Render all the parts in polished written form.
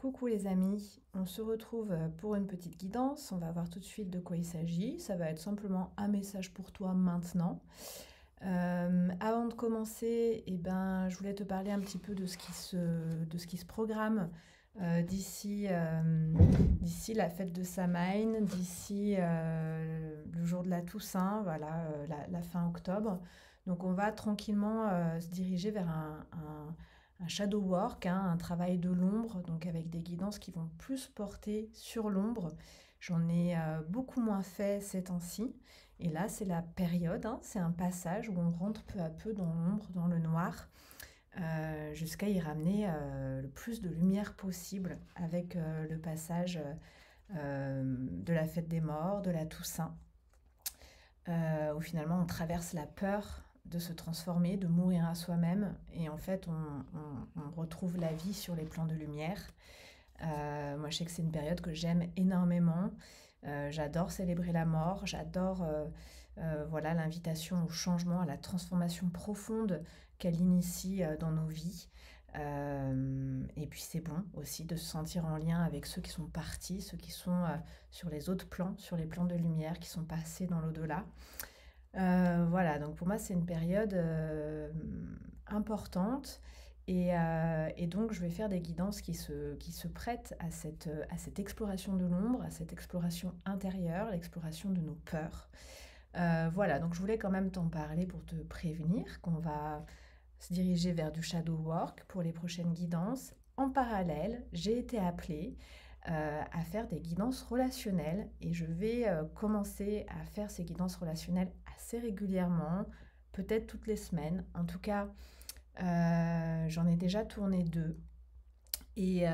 Coucou les amis, on se retrouve pour une petite guidance. On va voir tout de suite de quoi il s'agit. Ça va être simplement un message pour toi maintenant. Avant de commencer, je voulais te parler un petit peu de ce qui se programme d'ici la fête de Samhain, d'ici le jour de la Toussaint, voilà, la fin octobre. Donc on va tranquillement se diriger vers un shadow work, hein, un travail de l'ombre, donc avec des guidances qui vont plus porter sur l'ombre. J'en ai beaucoup moins fait ces temps-ci. Et là, c'est la période, hein, c'est un passage où on rentre peu à peu dans l'ombre, dans le noir, jusqu'à y ramener le plus de lumière possible avec le passage de la fête des morts, de la Toussaint, où finalement on traverse la peur de se transformer, de mourir à soi-même, et en fait on retrouve la vie sur les plans de lumière. Moi je sais que c'est une période que j'aime énormément. J'adore célébrer la mort, j'adore voilà, l'invitation au changement, à la transformation profonde qu'elle initie dans nos vies. Et puis c'est bon aussi de se sentir en lien avec ceux qui sont partis, ceux qui sont sur les autres plans, sur les plans de lumière, qui sont passés dans l'au-delà. Voilà, donc pour moi c'est une période importante et donc je vais faire des guidances qui se prêtent à cette exploration de l'ombre, à cette exploration intérieure, l'exploration de nos peurs. Voilà, donc je voulais quand même t'en parler pour te prévenir qu'on va se diriger vers du shadow work pour les prochaines guidances. En parallèle, j'ai été appelée à faire des guidances relationnelles et je vais commencer à faire ces guidances relationnelles assez régulièrement, peut-être toutes les semaines. En tout cas, j'en ai déjà tourné deux et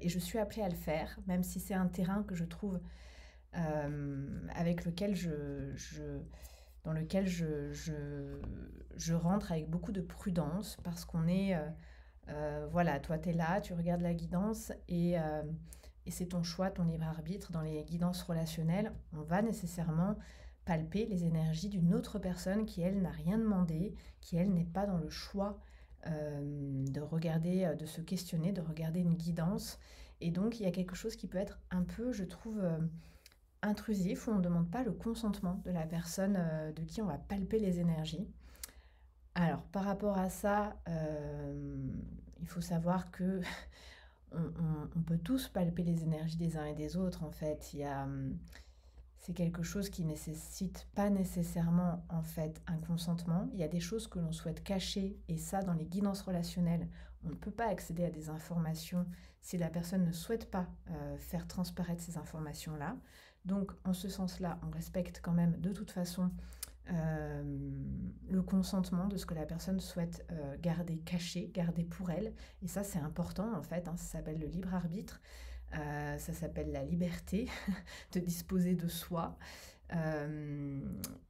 je suis appelée à le faire, même si c'est un terrain que je trouve avec lequel dans lequel je rentre avec beaucoup de prudence parce qu'on est, voilà, toi tu es là, tu regardes la guidance et c'est ton choix, ton libre arbitre. Dans les guidances relationnelles, on va nécessairement palper les énergies d'une autre personne qui, elle, n'a rien demandé, qui, elle, n'est pas dans le choix de regarder, de se questionner, de regarder une guidance. Et donc, il y a quelque chose qui peut être un peu, je trouve, intrusif, où on ne demande pas le consentement de la personne de qui on va palper les énergies. Alors, par rapport à ça, il faut savoir que on peut tous palper les énergies des uns et des autres, en fait. C'est quelque chose qui nécessite pas nécessairement, en fait, un consentement. Il y a des choses que l'on souhaite cacher, et ça, dans les guidances relationnelles, on ne peut pas accéder à des informations si la personne ne souhaite pas faire transparaître ces informations-là. Donc, en ce sens-là, on respecte quand même de toute façon le consentement de ce que la personne souhaite garder caché, garder pour elle. Et ça, c'est important en fait, hein, ça s'appelle le libre arbitre, ça s'appelle la liberté de disposer de soi.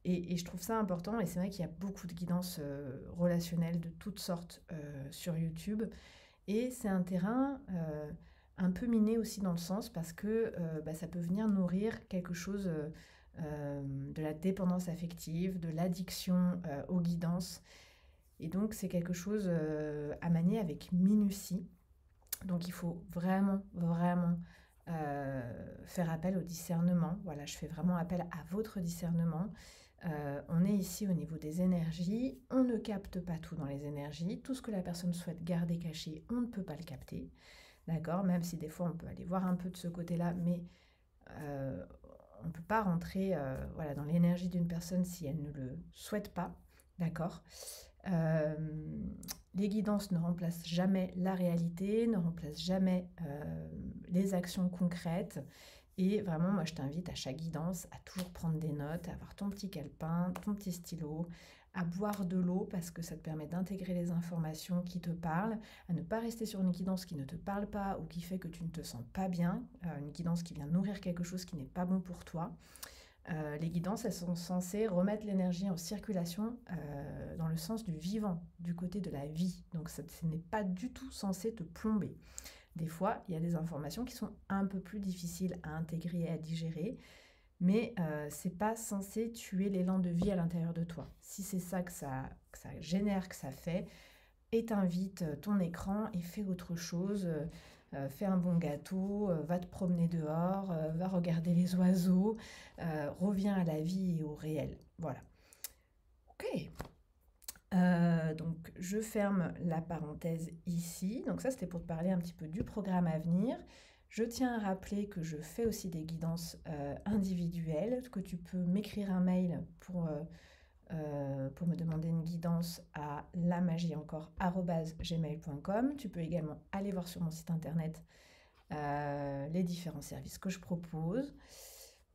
Et je trouve ça important, et c'est vrai qu'il y a beaucoup de guidances relationnelles de toutes sortes sur YouTube. Et c'est un terrain un peu miné aussi dans le sens parce que ça peut venir nourrir quelque chose de la dépendance affective, de l'addiction aux guidances. Et donc c'est quelque chose à manier avec minutie. Donc il faut vraiment, vraiment faire appel au discernement. Voilà, je fais vraiment appel à votre discernement. On est ici au niveau des énergies, on ne capte pas tout dans les énergies. Tout ce que la personne souhaite garder caché, on ne peut pas le capter. D'accord? Même si des fois on peut aller voir un peu de ce côté-là, mais euh, on ne peut pas rentrer voilà, dans l'énergie d'une personne si elle ne le souhaite pas. D'accord? Euh, les guidances ne remplacent jamais la réalité, ne remplacent jamais les actions concrètes. Et vraiment, moi, je t'invite à chaque guidance à toujours prendre des notes, à avoir ton petit calepin, ton petit stylo, à boire de l'eau parce que ça te permet d'intégrer les informations qui te parlent, à ne pas rester sur une guidance qui ne te parle pas ou qui fait que tu ne te sens pas bien, une guidance qui vient nourrir quelque chose qui n'est pas bon pour toi. Les guidances, elles sont censées remettre l'énergie en circulation dans le sens du vivant, du côté de la vie. Donc ce n'est pas du tout censé te plomber. Des fois, il y a des informations qui sont un peu plus difficiles à intégrer et à digérer, mais c'est pas censé tuer l'élan de vie à l'intérieur de toi. Si c'est ça que ça génère, que ça fait, éteins vite ton écran et fais autre chose. Fais un bon gâteau, va te promener dehors, va regarder les oiseaux, reviens à la vie et au réel. Voilà. Ok. Donc je ferme la parenthèse ici. Donc ça, c'était pour te parler un petit peu du programme à venir. Je tiens à rappeler que je fais aussi des guidances individuelles, que tu peux m'écrire un mail pour me demander une guidance à lamagieencore@gmail.com. Tu peux également aller voir sur mon site internet les différents services que je propose.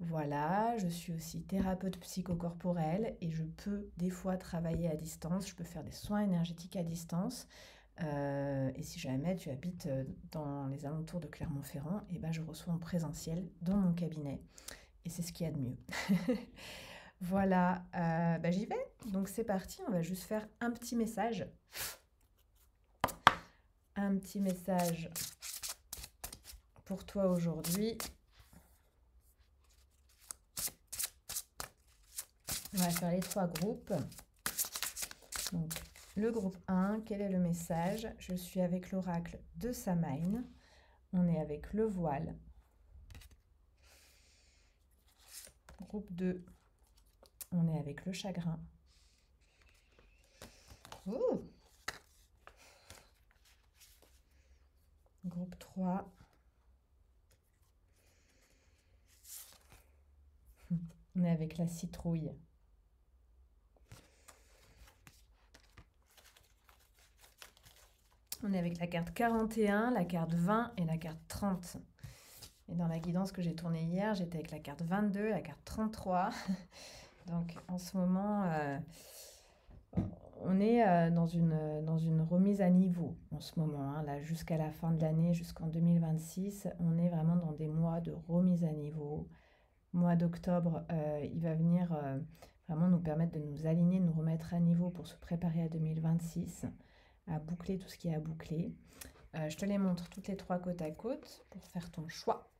Voilà, je suis aussi thérapeute psychocorporelle et je peux des fois travailler à distance. Je peux faire des soins énergétiques à distance. Et si jamais tu habites dans les alentours de Clermont-Ferrand, et ben je reçois en présentiel dans mon cabinet. Et c'est ce qu'il y a de mieux. Voilà, j'y vais. Donc c'est parti, on va juste faire un petit message. Un petit message pour toi aujourd'hui. On va faire les 3 groupes. Donc, le groupe 1, quel est le message? Je suis avec l'oracle de Samhain. On est avec le voile. Groupe 2, on est avec le chagrin. Ouh. Groupe 3. On est avec la citrouille. On est avec la carte 41, la carte 20 et la carte 30. Et dans la guidance que j'ai tournée hier, j'étais avec la carte 22, la carte 33. Donc en ce moment, on est dans une remise à niveau en ce moment. Hein. Là, jusqu'à la fin de l'année, jusqu'en 2026, on est vraiment dans des mois de remise à niveau. Mois d'octobre, il va venir vraiment nous permettre de nous aligner, de nous remettre à niveau pour se préparer à 2026, à boucler tout ce qui est à boucler. Je te les montre toutes les 3 côte à côte pour faire ton choix.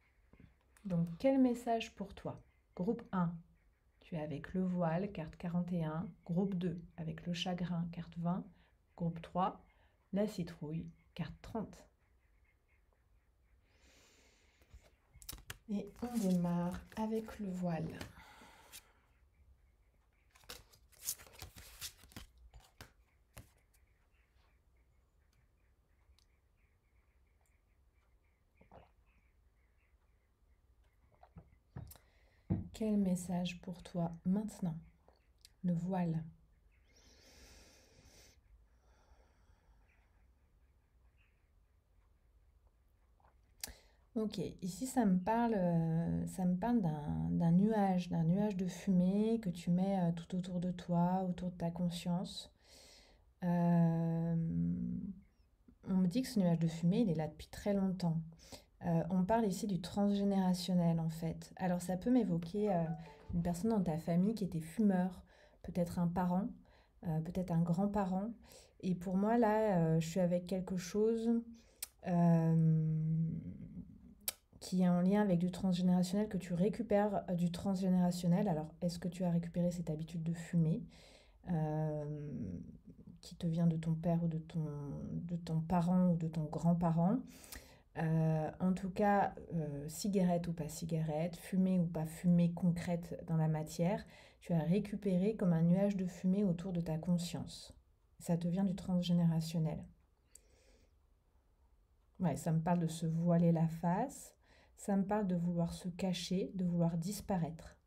Donc, quel message pour toi? Groupe 1, tu es avec le voile, carte 41. Groupe 2, avec le chagrin, carte 20. Groupe 3, la citrouille, carte 30. Et on démarre avec le voile. Quel message pour toi maintenant? Le voile. Ok, ici ça me parle d'un nuage de fumée que tu mets tout autour de toi, autour de ta conscience. On me dit que ce nuage de fumée, il est là depuis très longtemps. On parle ici du transgénérationnel en fait. Alors ça peut m'évoquer une personne dans ta famille qui était fumeur, peut-être un parent, peut-être un grand-parent. Et pour moi là, je suis avec quelque chose qui est en lien avec du transgénérationnel, que tu récupères du transgénérationnel. Alors est-ce que tu as récupéré cette habitude de fumer qui te vient de ton père ou de ton parent ou de ton grand-parent? En tout cas, cigarette ou pas cigarette, fumée ou pas fumée concrète dans la matière, tu as récupéré comme un nuage de fumée autour de ta conscience. Ça te vient du transgénérationnel. Ouais, ça me parle de se voiler la face, ça me parle de vouloir se cacher, de vouloir disparaître.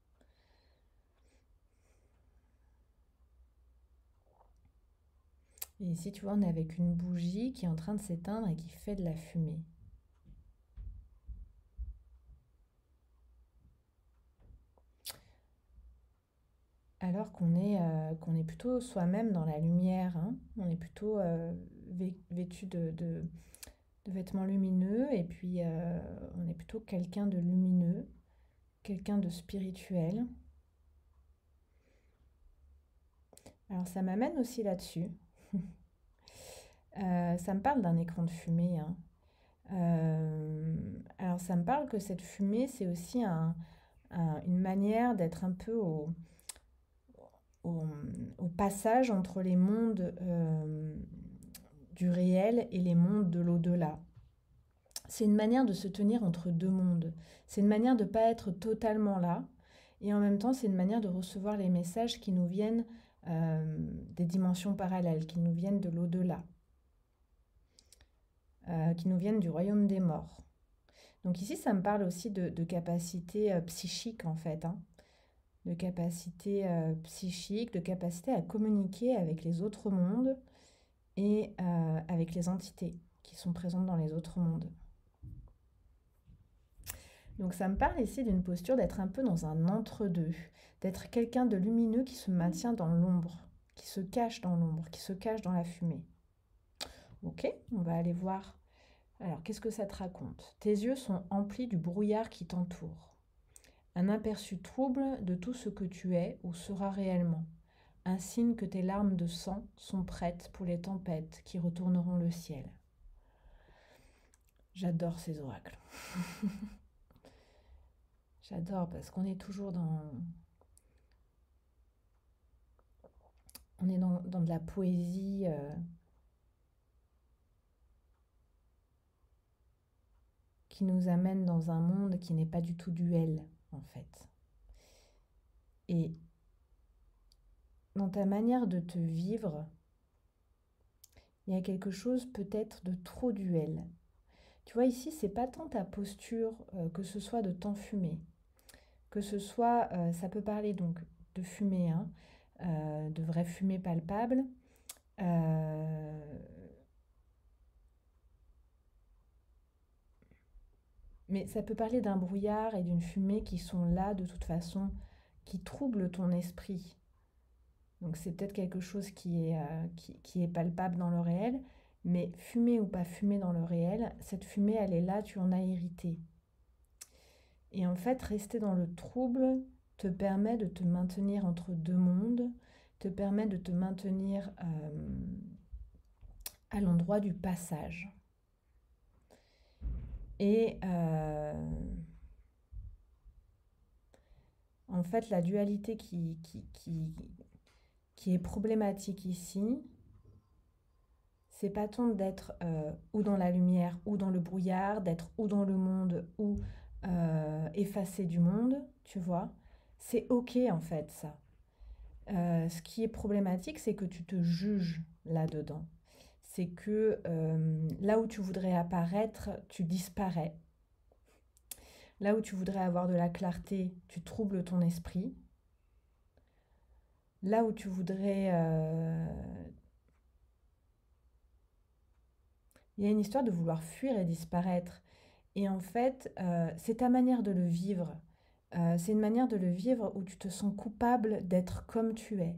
Et ici, tu vois, on est avec une bougie qui est en train de s'éteindre et qui fait de la fumée. Alors qu'on est plutôt soi-même dans la lumière, hein. On est plutôt vêtu de vêtements lumineux et puis on est plutôt quelqu'un de lumineux, quelqu'un de spirituel. Alors ça m'amène aussi là-dessus. Ça me parle d'un écran de fumée, hein. Alors ça me parle que cette fumée, c'est aussi une manière d'être un peu au, au passage entre les mondes du réel et les mondes de l'au-delà. C'est une manière de se tenir entre deux mondes. C'est une manière de ne pas être totalement là. Et en même temps, c'est une manière de recevoir les messages qui nous viennent des dimensions parallèles, qui nous viennent de l'au-delà, qui nous viennent du royaume des morts. Donc ici, ça me parle aussi de capacité psychique, en fait, hein. De capacité psychique, de capacité à communiquer avec les autres mondes et avec les entités qui sont présentes dans les autres mondes. Donc ça me parle ici d'une posture d'être un peu dans un entre-deux, d'être quelqu'un de lumineux qui se maintient dans l'ombre, qui se cache dans l'ombre, qui se cache dans la fumée. Ok, on va aller voir. Alors, qu'est-ce que ça te raconte? Tes yeux sont emplis du brouillard qui t'entoure. Un aperçu trouble de tout ce que tu es ou seras réellement. Un signe que tes larmes de sang sont prêtes pour les tempêtes qui retourneront le ciel. J'adore ces oracles. J'adore parce qu'on est toujours dans... On est dans de la poésie qui nous amène dans un monde qui n'est pas du tout duel, en fait. Et dans ta manière de te vivre, il y a quelque chose peut-être de trop duel. Tu vois, ici, c'est pas tant ta posture, que ce soit de t'enfumer, que ce soit, ça peut parler donc de fumée, hein, de vraie fumée palpable, mais ça peut parler d'un brouillard et d'une fumée qui sont là de toute façon, qui troublent ton esprit. Donc c'est peut-être quelque chose qui est palpable dans le réel, mais fumée ou pas fumée dans le réel, cette fumée, elle est là, tu en as hérité. Et en fait, rester dans le trouble te permet de te maintenir entre deux mondes, te permet de te maintenir à l'endroit du passage. Et en fait, la dualité qui est problématique ici, c'est pas tant d'être ou dans la lumière ou dans le brouillard, d'être ou dans le monde ou effacé du monde, tu vois. C'est ok en fait ça. Ce qui est problématique, c'est que tu te juges là-dedans. C'est que là où tu voudrais apparaître, tu disparais. Là où tu voudrais avoir de la clarté, tu troubles ton esprit. Là où tu voudrais... Il y a une histoire de vouloir fuir et disparaître. Et en fait, c'est ta manière de le vivre. C'est une manière de le vivre où tu te sens coupable d'être comme tu es.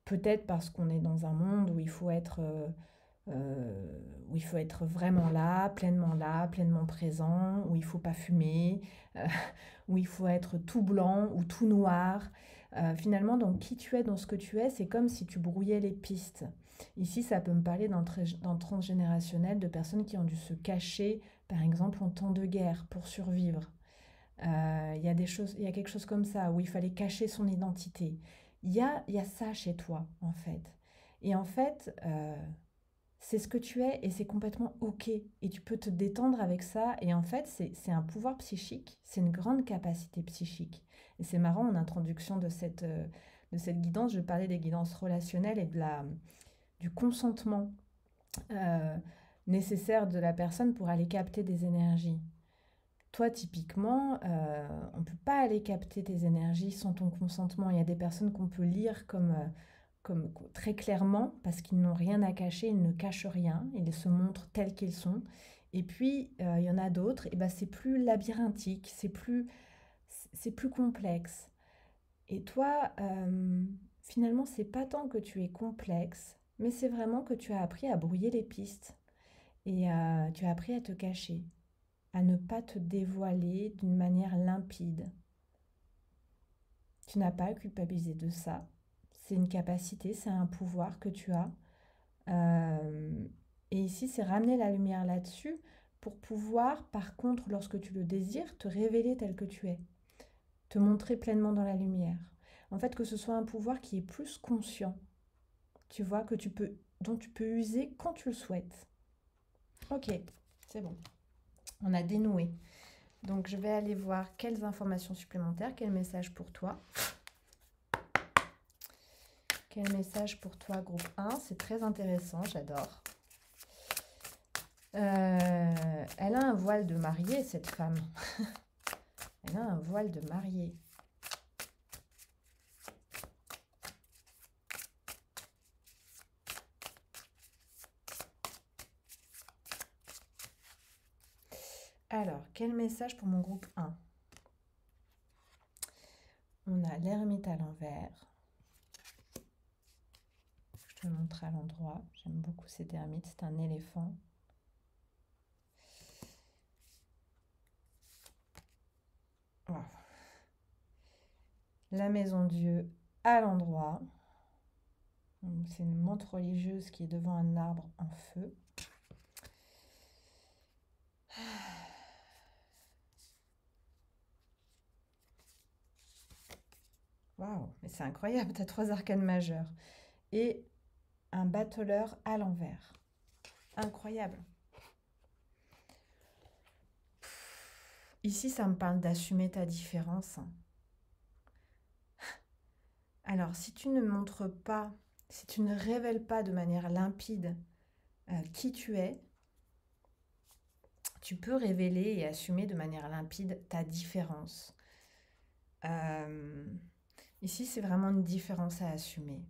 Peut-être parce qu'on est dans un monde où où il faut être vraiment là, pleinement présent, où il ne faut pas fumer, euh, où il faut être tout blanc ou tout noir. Finalement, dans qui tu es, dans ce que tu es, c'est comme si tu brouillais les pistes. Ici, ça peut me parler d'un transgénérationnel, de personnes qui ont dû se cacher, par exemple, en temps de guerre pour survivre. Il y a quelque chose comme ça, où il fallait cacher son identité. Il y a ça chez toi, en fait. Et en fait, c'est ce que tu es et c'est complètement OK. Et tu peux te détendre avec ça. Et en fait, c'est un pouvoir psychique, c'est une grande capacité psychique. Et c'est marrant, en introduction de cette guidance, je parlais des guidances relationnelles et du consentement euh, nécessaire de la personne pour aller capter des énergies. Toi, typiquement, on ne peut pas aller capter tes énergies sans ton consentement. Il y a des personnes qu'on peut lire comme très clairement parce qu'ils n'ont rien à cacher, ils ne cachent rien, ils se montrent tels qu'ils sont. Et puis, il y en a d'autres, et ben, c'est plus labyrinthique, c'est plus complexe. Et toi, finalement, c'est pas tant que tu es complexe, mais c'est vraiment que tu as appris à brouiller les pistes et tu as appris à te cacher, à ne pas te dévoiler d'une manière limpide. Tu n'as pas à culpabiliser de ça. C'est une capacité, c'est un pouvoir que tu as. Euh, et ici, c'est ramener la lumière là-dessus pour pouvoir, par contre, lorsque tu le désires, te révéler tel que tu es, te montrer pleinement dans la lumière. En fait, que ce soit un pouvoir qui est plus conscient. Tu vois, que tu peux dont tu peux user quand tu le souhaites. Ok, c'est bon. On a dénoué. Donc, je vais aller voir quelles informations supplémentaires, quel message pour toi. Quel message pour toi, groupe 1? C'est très intéressant, j'adore. Elle a un voile de mariée, cette femme. Elle a un voile de mariée. Alors, quel message pour mon groupe 1? On a l'ermite à l'envers. Je te le montre à l'endroit. J'aime beaucoup cet ermite, c'est un éléphant. Wow. La maison Dieu à l'endroit. C'est une menthe religieuse qui est devant un arbre en feu. Waouh, mais c'est incroyable, tu as 3 arcanes majeures. Et un battleur à l'envers. Incroyable. Ici, ça me parle d'assumer ta différence. Alors, si tu ne montres pas, si tu ne révèles pas de manière limpide qui tu es, tu peux révéler et assumer de manière limpide ta différence. Ici, c'est vraiment une différence à assumer.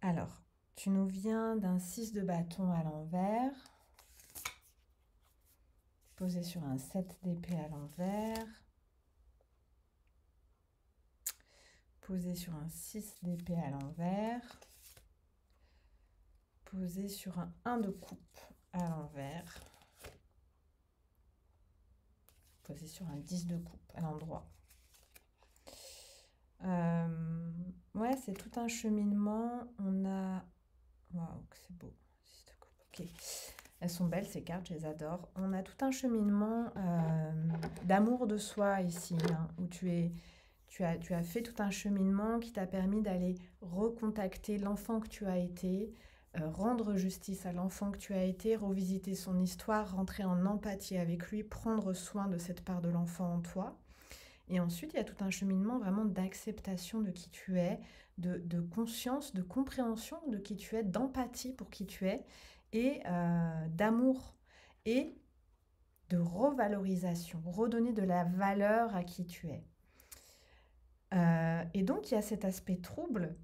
Alors, tu nous viens d'un 6 de bâton à l'envers, posé sur un 7 d'épée à l'envers, posé sur un 6 d'épée à l'envers, posé sur un 1 de coupe à l'envers, posé sur un 10 de coupe à l'endroit. Ouais, c'est tout un cheminement. On a... Waouh, c'est beau. 10 de coupe. Ok. Elles sont belles, ces cartes, je les adore. On a tout un cheminement d'amour de soi ici, hein, où tu as fait tout un cheminement qui t'a permis d'aller recontacter l'enfant que tu as été, rendre justice à l'enfant que tu as été, revisiter son histoire, rentrer en empathie avec lui, prendre soin de cette part de l'enfant en toi. Et ensuite, il y a tout un cheminement vraiment d'acceptation de qui tu es, de conscience, de compréhension de qui tu es, d'empathie pour qui tu es, et d'amour et de revalorisation, redonner de la valeur à qui tu es. Et donc, il y a cet aspect trouble,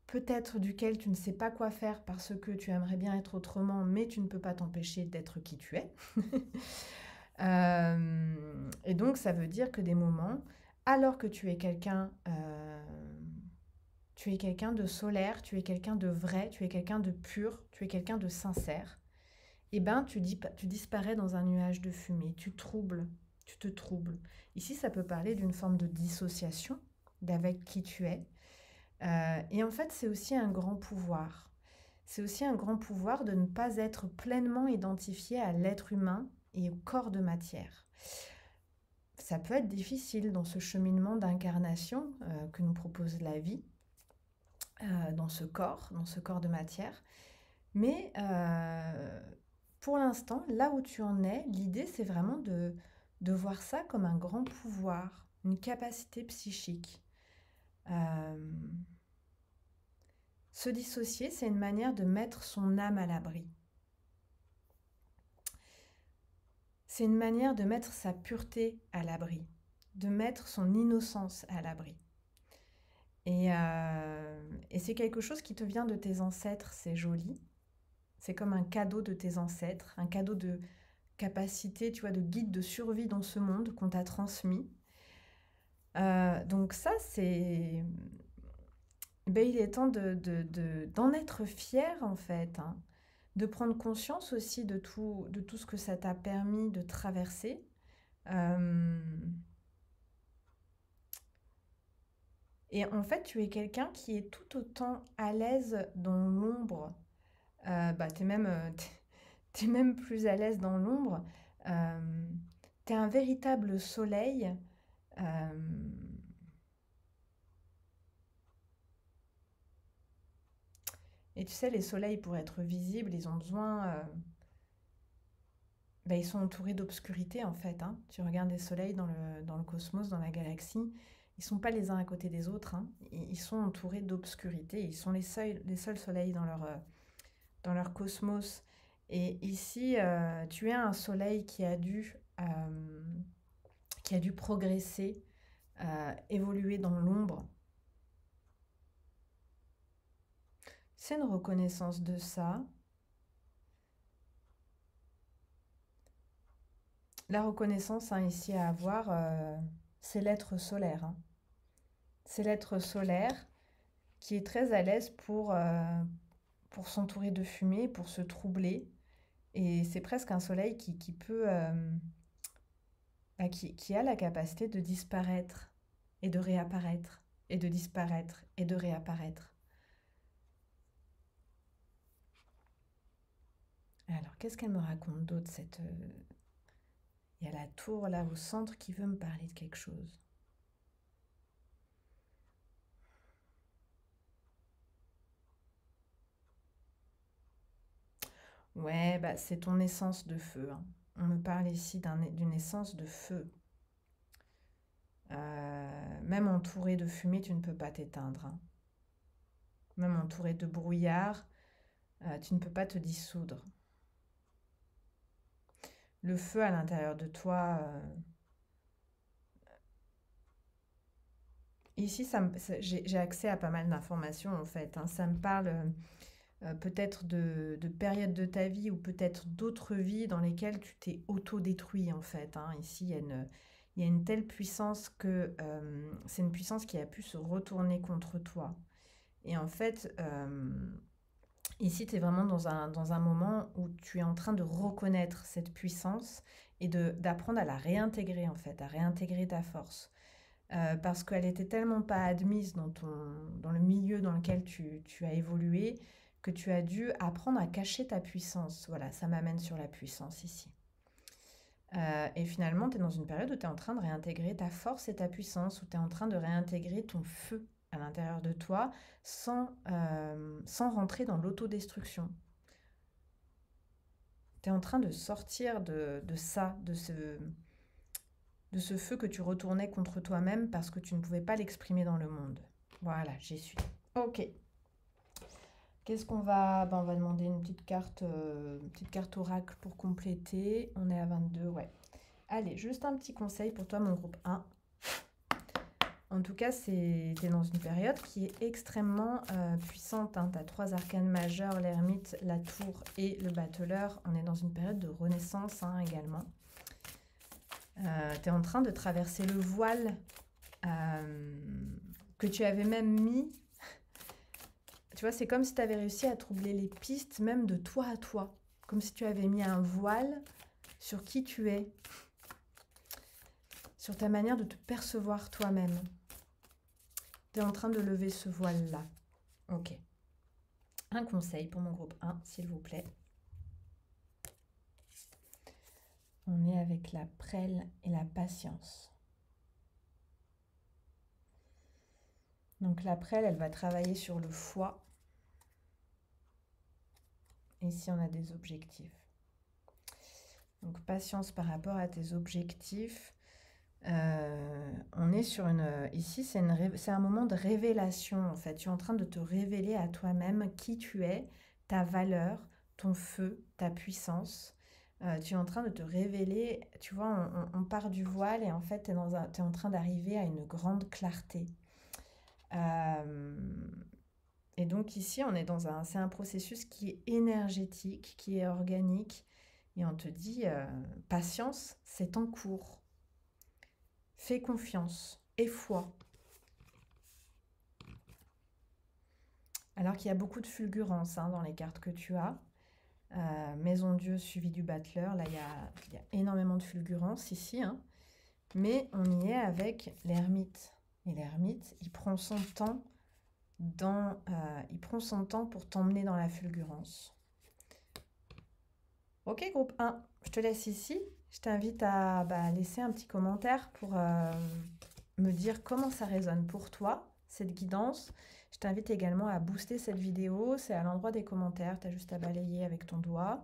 peut-être duquel tu ne sais pas quoi faire parce que tu aimerais bien être autrement, mais tu ne peux pas t'empêcher d'être qui tu es. Et donc, ça veut dire que des moments, alors que tu es quelqu'un de solaire, tu es quelqu'un de vrai, tu es quelqu'un de pur, tu es quelqu'un de sincère, eh ben, tu disparais dans un nuage de fumée, tu te troubles. Ici, ça peut parler d'une forme de dissociation d'avec qui tu es. Et en fait, c'est aussi un grand pouvoir. C'est aussi un grand pouvoir de ne pas être pleinement identifié à l'être humain et au corps de matière. Ça peut être difficile dans ce cheminement d'incarnation que nous propose la vie, dans ce corps de matière. Mais pour l'instant, là où tu en es, l'idée c'est vraiment de voir ça comme un grand pouvoir, une capacité psychique. Se dissocier, c'est une manière de mettre son âme à l'abri. C'est une manière de mettre sa pureté à l'abri, de mettre son innocence à l'abri. Et c'est quelque chose qui te vient de tes ancêtres, c'est joli. C'est comme un cadeau de tes ancêtres, un cadeau de capacité, tu vois, de guide de survie dans ce monde qu'on t'a transmis. Donc ça, c'est... Ben, il est temps d'en être fier, en fait, hein. De prendre conscience aussi de tout ce que ça t'a permis de traverser. Et en fait, tu es quelqu'un qui est tout autant à l'aise dans l'ombre. T'es même plus à l'aise dans l'ombre. T'es un véritable soleil. Euh, Et tu sais, les soleils, pour être visibles, ils ont besoin... ils sont entourés d'obscurité, en fait, hein. Tu regardes les soleils dans le cosmos, dans la galaxie, ils sont pas les uns à côté des autres, hein. Ils sont entourés d'obscurité. Ils sont les seuls soleils dans leur cosmos. Et ici, tu as un soleil qui a dû progresser, évoluer dans l'ombre. C'est une reconnaissance de ça. La reconnaissance, hein, ici à avoir, c'est l'être solaire, hein. C'est l'être solaire qui est très à l'aise pour s'entourer de fumée, pour se troubler. Et c'est presque un soleil qui peut, qui a la capacité de disparaître et de réapparaître, et de disparaître et de réapparaître. Alors, qu'est-ce qu'elle me raconte d'autre, cette... Il y a la tour là au centre qui veut me parler de quelque chose. Ouais, bah c'est ton essence de feu, hein. On me parle ici d'une essence de feu. Même entouré de fumée, tu ne peux pas t'éteindre, hein. Même entouré de brouillard, tu ne peux pas te dissoudre. Le feu à l'intérieur de toi... Ici, j'ai accès à pas mal d'informations en fait, hein. Ça me parle peut-être de périodes de ta vie ou peut-être d'autres vies dans lesquelles tu t'es auto-détruit en fait, hein. Ici, il y a une telle puissance que c'est une puissance qui a pu se retourner contre toi. Et en fait, ici, tu es vraiment dans un moment où tu es en train de reconnaître cette puissance et d'apprendre à la réintégrer en fait, à réintégrer ta force. Parce qu'elle était tellement pas admise dans le milieu dans lequel tu as évolué que tu as dû apprendre à cacher ta puissance. Voilà, ça m'amène sur la puissance ici. Et finalement, tu es dans une période où tu es en train de réintégrer ta force et ta puissance, où tu es en train de réintégrer ton feu à l'intérieur de toi sans rentrer dans l'autodestruction. Tu es en train de sortir de ça, de ce feu que tu retournais contre toi-même parce que tu ne pouvais pas l'exprimer dans le monde. Voilà, j'y suis. Ok. Qu'est-ce qu'on va... Ben, on va demander une petite carte oracle pour compléter. On est à 22, ouais. Allez, juste un petit conseil pour toi, mon groupe 1. En tout cas, tu es dans une période qui est extrêmement puissante, hein. Tu as 3 arcanes majeurs, l'ermite, la tour et le battleur. On est dans une période de renaissance, hein, également. Tu es en train de traverser le voile que tu avais même mis. Tu vois, c'est comme si tu avais réussi à troubler les pistes même de toi à toi. Comme si tu avais mis un voile sur qui tu es. Sur ta manière de te percevoir toi-même. Tu es en train de lever ce voile-là. Ok. Un conseil pour mon groupe 1, s'il vous plaît. On est avec la prêle et la patience. Donc la prêle, elle va travailler sur le foie. Et ici, on a des objectifs. Donc patience par rapport à tes objectifs. On est sur une... Ici, c'est un moment de révélation, en fait. Tu es en train de te révéler à toi-même qui tu es, ta valeur, ton feu, ta puissance. Tu es en train de te révéler, tu vois, on part du voile et en fait, tu es en train d'arriver à une grande clarté. Et donc ici, c'est un processus qui est énergétique, qui est organique. Et on te dit, patience, c'est en cours. Fais confiance et foi. Alors qu'il y a beaucoup de fulgurance, hein, dans les cartes que tu as. Maison Dieu suivi du battleur. Là, il y a énormément de fulgurance ici, hein. Mais on y est avec l'ermite. Et l'ermite, il prend son temps pour t'emmener dans la fulgurance. Ok, groupe 1, je te laisse ici. Je t'invite à laisser un petit commentaire pour me dire comment ça résonne pour toi, cette guidance. Je t'invite également à booster cette vidéo. C'est à l'endroit des commentaires. Tu as juste à balayer avec ton doigt.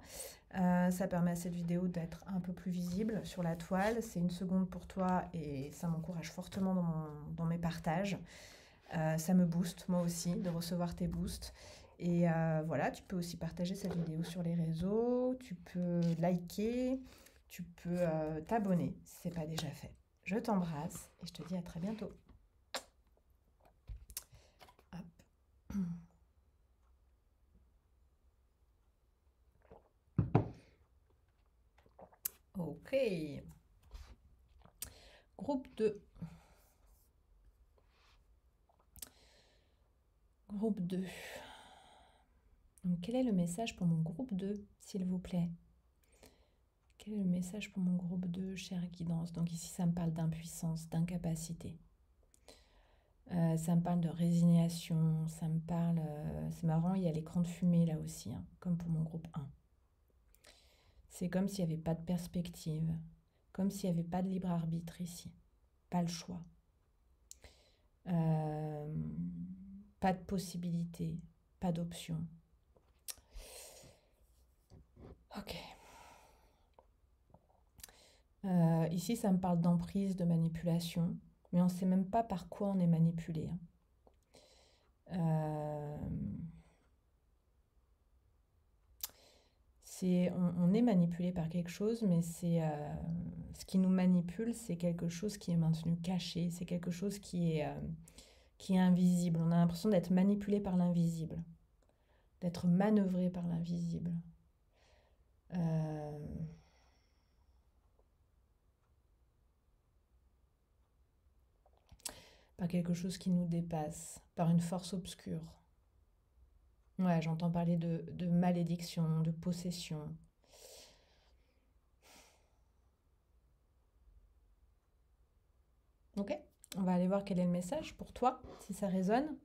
Ça permet à cette vidéo d'être un peu plus visible sur la toile. C'est 1 seconde pour toi et ça m'encourage fortement dans mes partages. Ça me booste, moi aussi, de recevoir tes boosts. Et voilà, tu peux aussi partager cette vidéo sur les réseaux. Tu peux liker. Tu peux t'abonner si ce n'est pas déjà fait. Je t'embrasse et je te dis à très bientôt. Hop. Ok. Groupe 2. Groupe 2. Donc, quel est le message pour mon groupe 2, s'il vous plaît? Quel est le message pour mon groupe 2, chère guidance? Donc ici, ça me parle d'impuissance, d'incapacité. Ça me parle de résignation, ça me parle... c'est marrant, il y a l'écran de fumée là aussi, hein, comme pour mon groupe 1. C'est comme s'il n'y avait pas de perspective, comme s'il n'y avait pas de libre arbitre ici, pas le choix. Pas de possibilité, pas d'option. Ok. Ici, ça me parle d'emprise, de manipulation, mais on ne sait même pas par quoi on est manipulé. On est manipulé par quelque chose, mais ce qui nous manipule, c'est quelque chose qui est maintenu caché, c'est quelque chose qui est invisible. On a l'impression d'être manipulé par l'invisible, d'être manœuvré par l'invisible. Par quelque chose qui nous dépasse, par une force obscure. Ouais, j'entends parler de malédiction, de possession. Ok, on va aller voir quel est le message pour toi, si ça résonne.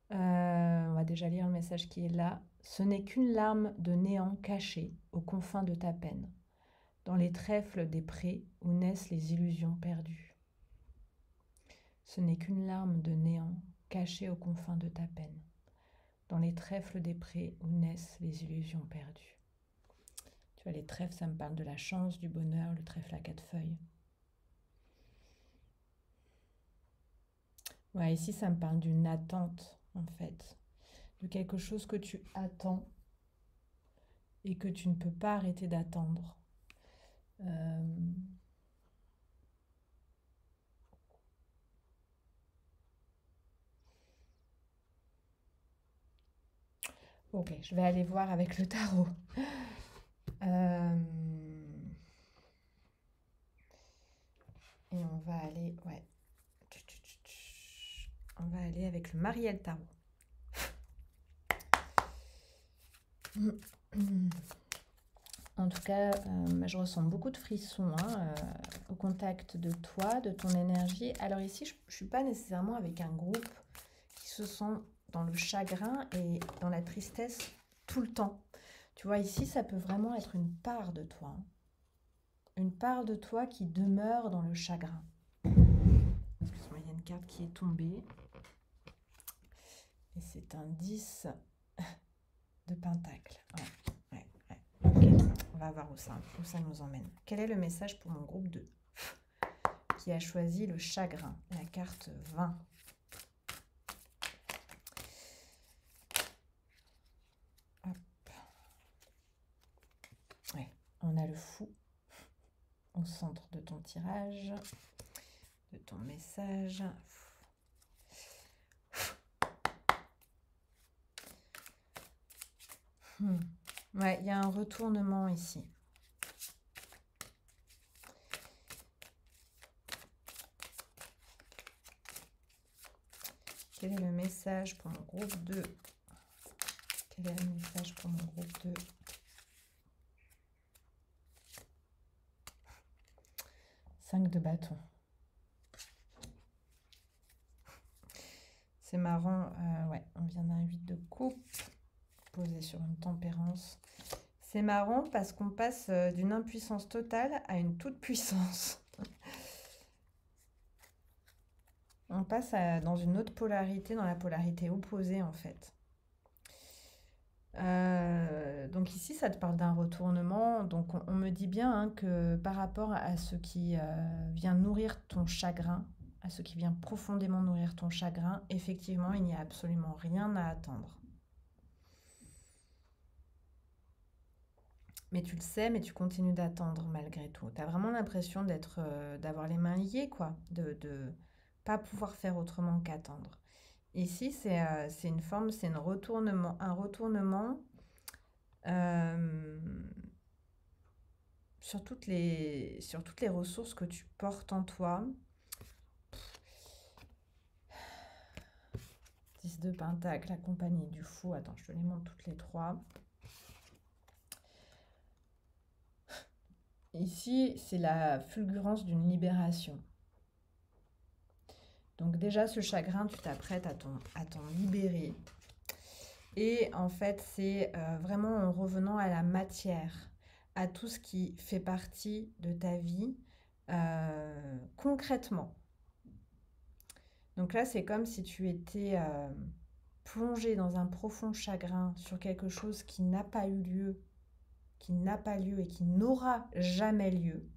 On va déjà lire le message qui est là. Ce n'est qu'une larme de néant cachée aux confins de ta peine, dans les trèfles des prés où naissent les illusions perdues. Ce n'est qu'une larme de néant cachée aux confins de ta peine, dans les trèfles des prés où naissent les illusions perdues. Tu vois, les trèfles, ça me parle de la chance, du bonheur, le trèfle à 4 feuilles. Ouais, ici, ça me parle d'une attente, en fait, de quelque chose que tu attends et que tu ne peux pas arrêter d'attendre. Ok, je vais aller voir avec le tarot. Et on va aller, ouais. On va aller avec le Marielle Tarot. En tout cas, je ressens beaucoup de frissons au contact de toi, de ton énergie. Alors ici, je ne suis pas nécessairement avec un groupe qui se sent dans le chagrin et dans la tristesse tout le temps. Tu vois, ici, ça peut vraiment être une part de toi. Une part de toi qui demeure dans le chagrin. Excuse-moi, il y a une carte qui est tombée. Et c'est un 10 de pentacle. Ouais. Okay. On va voir où ça nous emmène. Quel est le message pour mon groupe 2 qui a choisi le chagrin, la carte 20? Hop. Ouais, on a le fou au centre de ton tirage, de ton message. Ouais, il y a un retournement ici. Quel est le message pour mon groupe 2? Quel est le message pour mon groupe 2? Cinq de bâton. C'est marrant, ouais, on vient d'un 8 de coupe posé sur une tempérance. C'est marrant parce qu'on passe d'une impuissance totale à une toute puissance. On passe dans une autre polarité, dans la polarité opposée en fait. Donc ici, ça te parle d'un retournement. Donc on me dit bien hein, que par rapport à ce qui vient nourrir ton chagrin, à ce qui vient profondément nourrir ton chagrin, effectivement, il n'y a absolument rien à attendre. Mais tu le sais, mais tu continues d'attendre malgré tout. Tu as vraiment l'impression d'avoir les mains liées, quoi, de pas pouvoir faire autrement qu'attendre. Ici, c'est une forme, c'est un retournement euh, sur toutes les ressources que tu portes en toi. 10 de Pentacle, la compagnie du fou. Attends, je te les montre toutes les trois. Ici, c'est la fulgurance d'une libération. Donc déjà, ce chagrin, tu t'apprêtes à t'en libérer. Et en fait, c'est vraiment en revenant à la matière, à tout ce qui fait partie de ta vie concrètement. Donc là, c'est comme si tu étais plongé dans un profond chagrin sur quelque chose qui n'a pas eu lieu, qui n'a pas lieu et qui n'aura jamais lieu.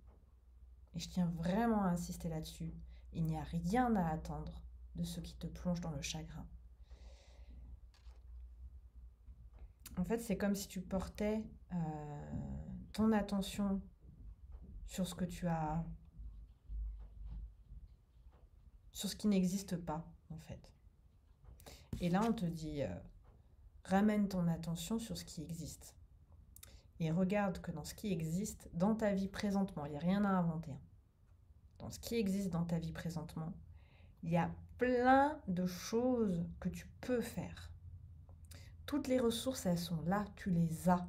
Et je tiens vraiment à insister là-dessus. Il n'y a rien à attendre de ce qui te plonge dans le chagrin. En fait, c'est comme si tu portais ton attention sur ce que tu as, sur ce qui n'existe pas, en fait. Et là, on te dit, ramène ton attention sur ce qui existe. Et regarde que dans ce qui existe, dans ta vie présentement, il n'y a rien à inventer. Dans ce qui existe dans ta vie présentement, il y a plein de choses que tu peux faire. Toutes les ressources, elles sont là, tu les as.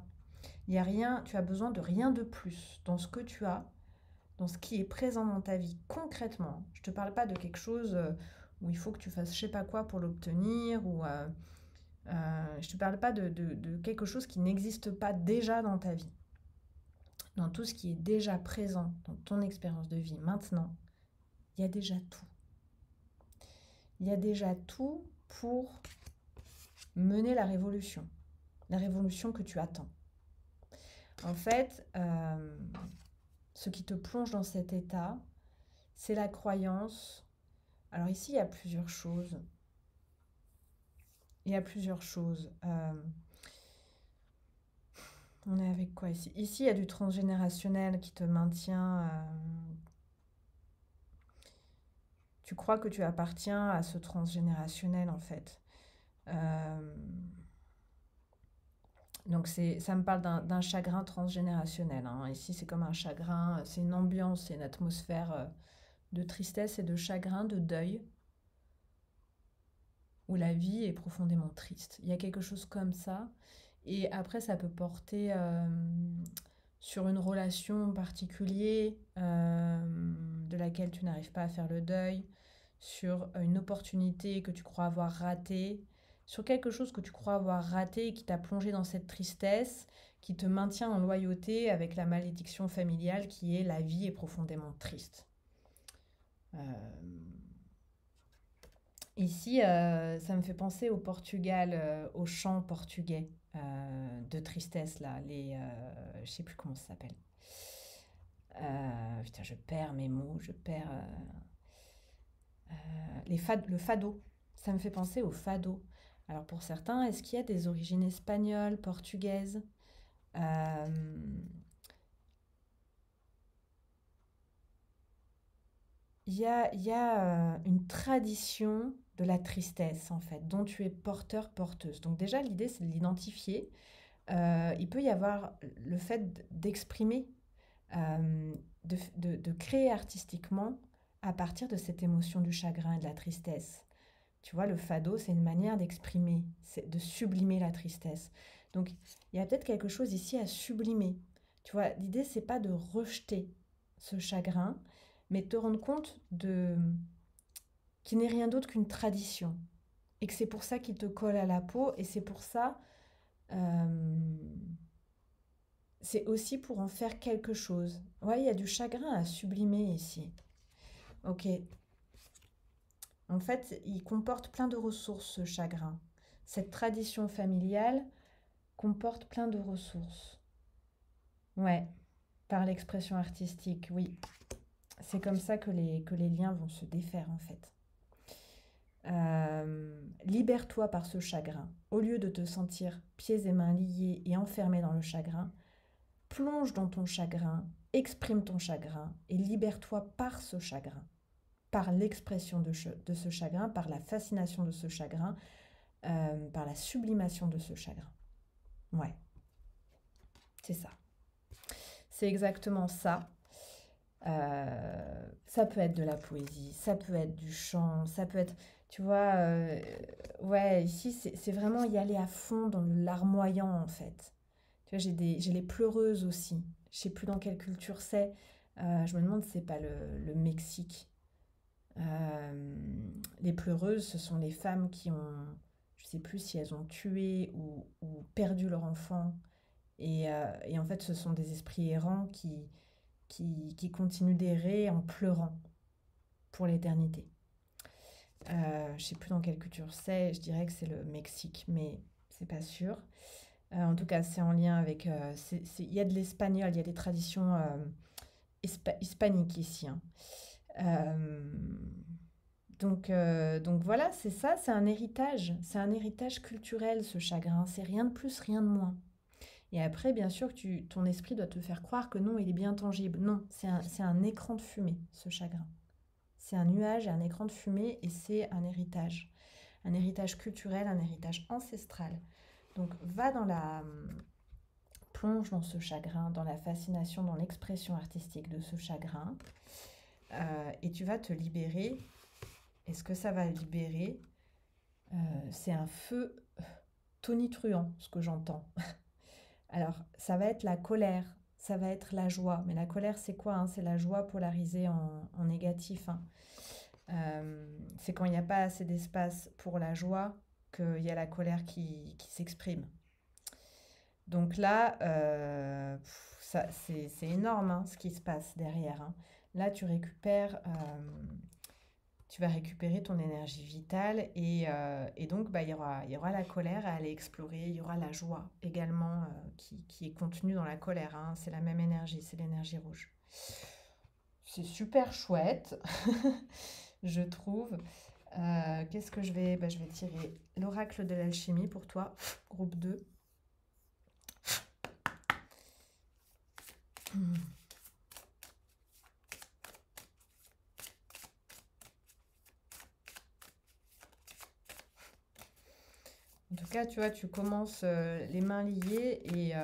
Il y a rien, tu as besoin de rien de plus dans ce que tu as, dans ce qui est présent dans ta vie concrètement. Je ne te parle pas de quelque chose où il faut que tu fasses je sais pas quoi pour l'obtenir, ou je ne te parle pas de quelque chose qui n'existe pas déjà dans ta vie. Dans tout ce qui est déjà présent dans ton expérience de vie maintenant, il y a déjà tout. Il y a déjà tout pour mener la révolution que tu attends. En fait, ce qui te plonge dans cet état, c'est la croyance. Alors ici, il y a plusieurs choses. On est avec quoi ici? Ici, il y a du transgénérationnel qui te maintient. Tu crois que tu appartiens à ce transgénérationnel, en fait. Donc ça me parle d'un chagrin transgénérationnel, hein. Ici, c'est comme un chagrin, c'est une ambiance, c'est une atmosphère de tristesse et de chagrin, de deuil, où la vie est profondément triste. Il y a quelque chose comme ça. Et après, ça peut porter sur une relation particulière de laquelle tu n'arrives pas à faire le deuil, sur une opportunité que tu crois avoir ratée, sur quelque chose que tu crois avoir raté et qui t'a plongé dans cette tristesse, qui te maintient en loyauté avec la malédiction familiale qui est la vie est profondément triste. Ici, ça me fait penser au Portugal, au chant portugais de tristesse, là, je sais plus comment ça s'appelle. Putain, je perds mes mots, je perds le fado. Ça me fait penser au fado. Alors pour certains, est-ce qu'il y a des origines espagnoles, portugaises? Euh, il y a une tradition de la tristesse, en fait, dont tu es porteur, porteuse. Donc déjà, l'idée, c'est de l'identifier. Il peut y avoir le fait d'exprimer, de créer artistiquement à partir de cette émotion du chagrin et de la tristesse. Tu vois, le fado, c'est une manière d'exprimer, c'est de sublimer la tristesse. Donc, il y a peut-être quelque chose ici à sublimer. Tu vois, l'idée, c'est pas de rejeter ce chagrin, mais de te rendre compte qu'il n'est rien d'autre qu'une tradition. Et que c'est pour ça qu'il te colle à la peau, et c'est pour ça, euh, c'est aussi pour en faire quelque chose. Ouais, il y a du chagrin à sublimer ici. Ok. En fait, il comporte plein de ressources, ce chagrin. Cette tradition familiale comporte plein de ressources. Ouais, par l'expression artistique, oui. C'est comme ça que les liens vont se défaire, en fait. Libère-toi par ce chagrin. Au lieu de te sentir pieds et mains liés et enfermé dans le chagrin, plonge dans ton chagrin, exprime ton chagrin et libère-toi par ce chagrin, par l'expression de ce chagrin, par la fascination de ce chagrin, par la sublimation de ce chagrin. Ouais, c'est ça. C'est exactement ça. Ça peut être de la poésie, ça peut être du chant, ça peut être, tu vois, ouais, ici c'est vraiment y aller à fond dans le larmoyant en fait. Tu vois, j'ai les pleureuses aussi. Je sais plus dans quelle culture c'est. Je me demande si c'est pas le Mexique. Euh, les pleureuses, ce sont les femmes qui ont, je sais plus si elles ont tué ou perdu leur enfant. Et en fait, ce sont des esprits errants qui continuent d'errer en pleurant pour l'éternité. Je sais plus dans quelle culture c'est, je dirais que c'est le Mexique, mais c'est pas sûr. En tout cas, c'est en lien avec. Il y a de l'espagnol, il y a des traditions hispaniques ici, hein. Euh, donc voilà, c'est ça, c'est un héritage culturel ce chagrin, c'est rien de plus, rien de moins. Et après, bien sûr, que ton esprit doit te faire croire que non, il est bien tangible. Non, c'est un écran de fumée, ce chagrin. C'est un nuage et un écran de fumée et c'est un héritage. Un héritage culturel, un héritage ancestral. Donc va dans la, plonge dans ce chagrin, dans la fascination, dans l'expression artistique de ce chagrin, et tu vas te libérer. Et ce que ça va libérer, c'est un feu tonitruant, ce que j'entends. Alors, ça va être la colère, ça va être la joie. Mais la colère, c'est quoi, hein? C'est la joie polarisée en négatif, hein. C'est quand il n'y a pas assez d'espace pour la joie qu'il y a la colère qui s'exprime. Donc là, c'est énorme hein, ce qui se passe derrière, hein. Là, tu vas récupérer ton énergie vitale et donc bah, il y aura la colère à aller explorer, il y aura la joie également qui est contenue dans la colère, hein. C'est la même énergie, c'est l'énergie rouge. C'est super chouette, je trouve. Qu'est-ce que je vais... Bah, je vais tirer l'oracle de l'alchimie pour toi, groupe 2. En tout cas, tu vois, tu commences les mains liées et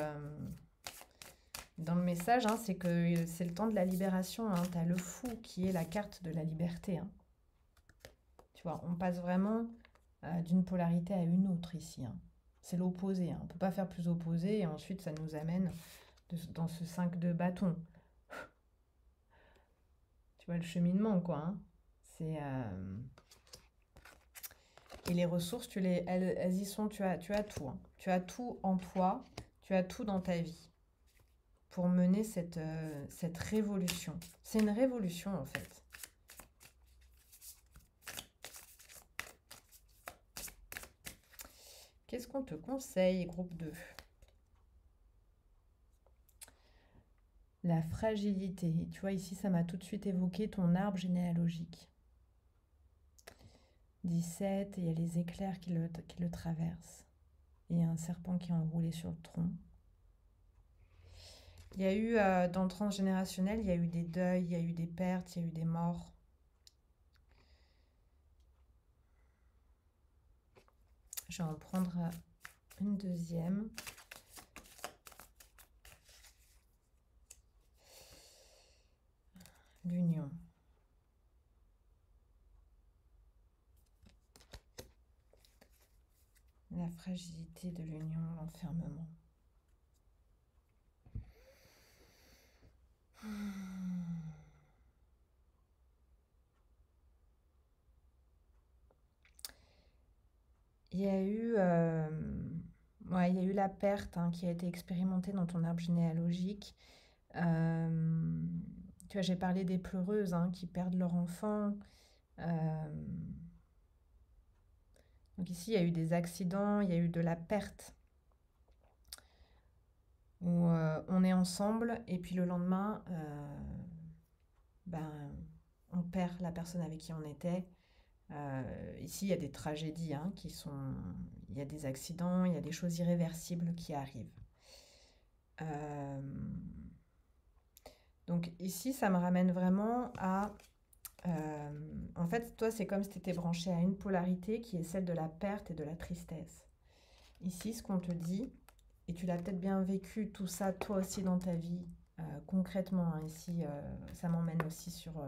dans le message, hein, c'est que c'est le temps de la libération, hein. Tu as le fou qui est la carte de la liberté, hein. Tu vois, on passe vraiment d'une polarité à une autre ici, hein. C'est l'opposé, hein. On ne peut pas faire plus opposé et ensuite ça nous amène dans ce 5 de bâton. Tu vois le cheminement, quoi, hein. C'est... Et les ressources, elles y sont, tu as tout, hein. Tu as tout en toi, tu as tout dans ta vie pour mener cette révolution. C'est une révolution en fait. Qu'est-ce qu'on te conseille, groupe 2? La fragilité. Tu vois, ici, ça m'a tout de suite évoqué ton arbre généalogique. 17, et il y a les éclairs qui le traversent. Et il y a un serpent qui est enroulé sur le tronc. Il y a eu, dans le transgénérationnel, il y a eu des deuils, il y a eu des pertes, il y a eu des morts. Je vais en prendre une deuxième. L'union. La fragilité de l'union, l'enfermement. Il y a eu, ouais, il y a eu la perte hein, qui a été expérimentée dans ton arbre généalogique. Tu vois, j'ai parlé des pleureuses hein, qui perdent leur enfant. Euh, Donc ici, il y a eu des accidents, il y a eu de la perte, où on est ensemble et puis le lendemain, ben, on perd la personne avec qui on était. Ici, il y a des tragédies hein, il y a des accidents, il y a des choses irréversibles qui arrivent. Euh, Donc ici, ça me ramène vraiment à... en fait, toi, c'est comme si tu étais branché à une polarité qui est celle de la perte et de la tristesse. Ici, ce qu'on te dit, et tu l'as peut-être bien vécu tout ça toi aussi dans ta vie, concrètement, hein, ici, ça m'emmène aussi sur...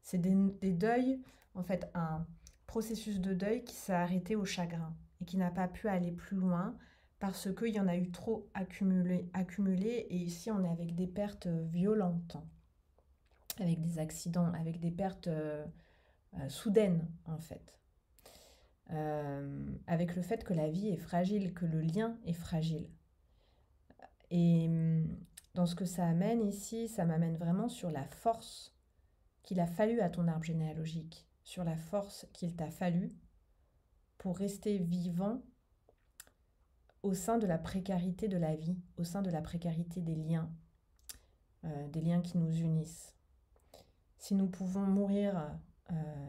c'est des deuils, en fait, un processus de deuil qui s'est arrêté au chagrin et qui n'a pas pu aller plus loin parce qu'il y en a eu trop accumulé, et ici, on est avec des pertes violentes, avec des accidents, avec des pertes soudaines, en fait. Avec le fait que la vie est fragile, que le lien est fragile. Et dans ce que ça amène ici, ça m'amène vraiment sur la force qu'il a fallu à ton arbre généalogique, sur la force qu'il t'a fallu pour rester vivant au sein de la précarité de la vie, au sein de la précarité des liens qui nous unissent. Si nous pouvons mourir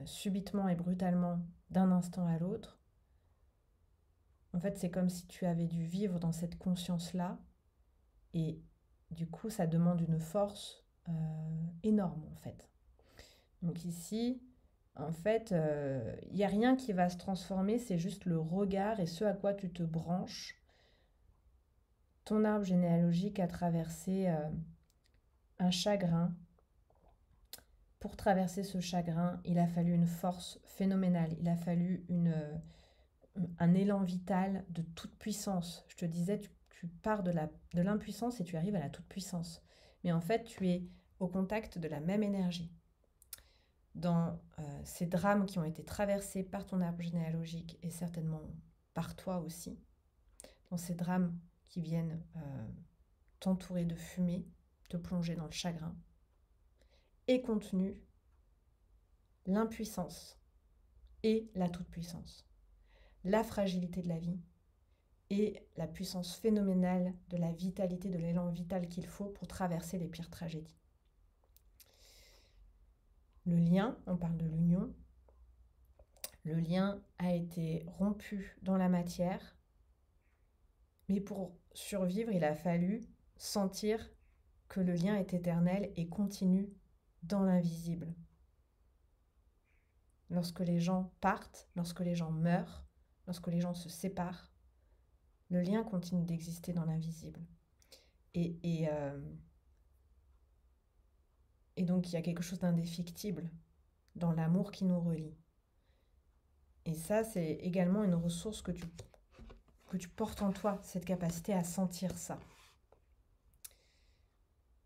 subitement et brutalement d'un instant à l'autre, en fait, c'est comme si tu avais dû vivre dans cette conscience-là, et du coup, ça demande une force énorme, en fait. Donc ici, en fait, il n'y a rien qui va se transformer, c'est juste le regard et ce à quoi tu te branches. Ton arbre généalogique a traversé un chagrin. Pour traverser ce chagrin, il a fallu une force phénoménale, il a fallu un élan vital de toute puissance. Je te disais, tu pars de l'impuissance et tu arrives à la toute puissance. Mais en fait, tu es au contact de la même énergie. Dans ces drames qui ont été traversés par ton arbre généalogique et certainement par toi aussi, dans ces drames qui viennent t'entourer de fumée, te plonger dans le chagrin, est contenue l'impuissance et la toute-puissance, la fragilité de la vie et la puissance phénoménale de la vitalité, de l'élan vital qu'il faut pour traverser les pires tragédies. Le lien, on parle de l'union, le lien a été rompu dans la matière, mais pour survivre, il a fallu sentir que le lien est éternel et continue dans l'invisible. Lorsque les gens partent, lorsque les gens meurent, lorsque les gens se séparent, le lien continue d'exister dans l'invisible. Et donc, il y a quelque chose d'indéfectible dans l'amour qui nous relie. Et ça, c'est également une ressource que tu portes en toi, cette capacité à sentir ça.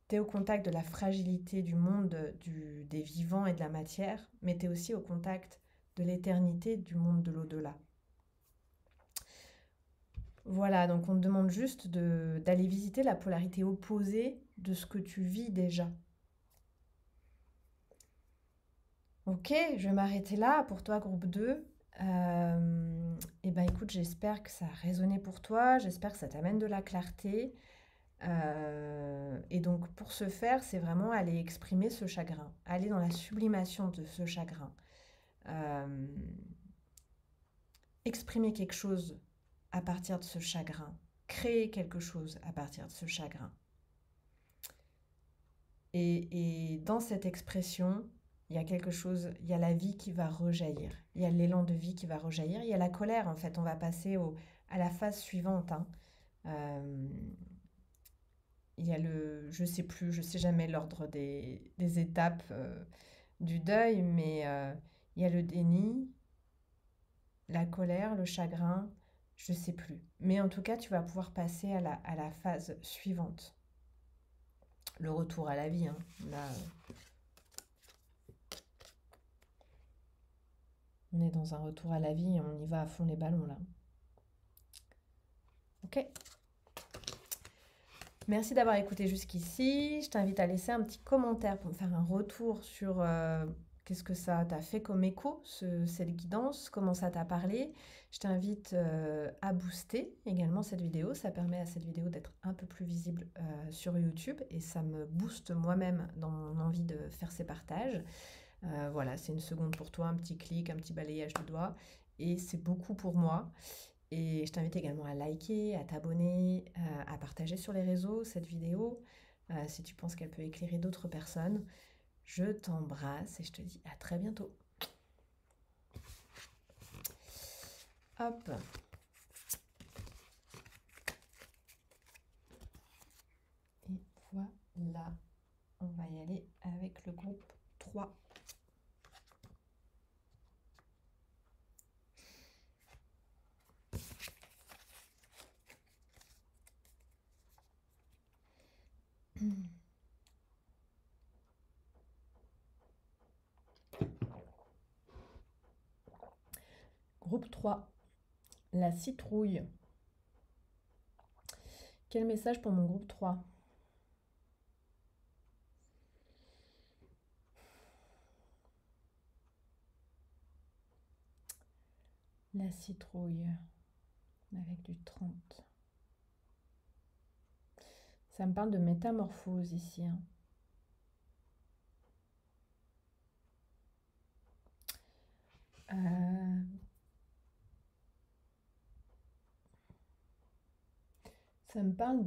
Tu es au contact de la fragilité du monde, des vivants et de la matière, mais tu es aussi au contact de l'éternité du monde de l'au-delà. Voilà, donc on te demande juste d'aller visiter la polarité opposée de ce que tu vis déjà. Ok, je vais m'arrêter là pour toi, groupe 2. Et ben écoute, j'espère que ça a résonné pour toi, j'espère que ça t'amène de la clarté. Et donc pour ce faire, c'est vraiment aller exprimer ce chagrin, aller dans la sublimation de ce chagrin. Exprimer quelque chose à partir de ce chagrin, créer quelque chose à partir de ce chagrin. Et dans cette expression, il y a quelque chose, il y a la vie qui va rejaillir, il y a l'élan de vie qui va rejaillir, il y a la colère en fait, on va passer à la phase suivante. Hein. Il y a je sais plus, je sais jamais l'ordre des étapes du deuil, mais il y a le déni, la colère, le chagrin, je sais plus. Mais en tout cas, tu vas pouvoir passer à la phase suivante. Le retour à la vie. Hein. Là, on est dans un retour à la vie et on y va à fond les ballons là. Ok. Merci d'avoir écouté jusqu'ici. Je t'invite à laisser un petit commentaire pour me faire un retour sur Qu'est-ce que ça t'a fait comme écho, cette guidance? Comment ça t'a parlé? Je t'invite à booster également cette vidéo. Ça permet à cette vidéo d'être un peu plus visible sur YouTube et ça me booste moi-même dans mon envie de faire ces partages. Voilà, c'est une seconde pour toi, un petit clic, un petit balayage de doigts et c'est beaucoup pour moi. Et je t'invite également à liker, à t'abonner, à partager sur les réseaux cette vidéo si tu penses qu'elle peut éclairer d'autres personnes. Je t'embrasse et je te dis à très bientôt. Hop. Et voilà, on va y aller avec le groupe 3. Groupe 3, la citrouille. Quel message pour mon groupe 3? La citrouille, avec du 30. Ça me parle de métamorphose ici. Hein. Ça me parle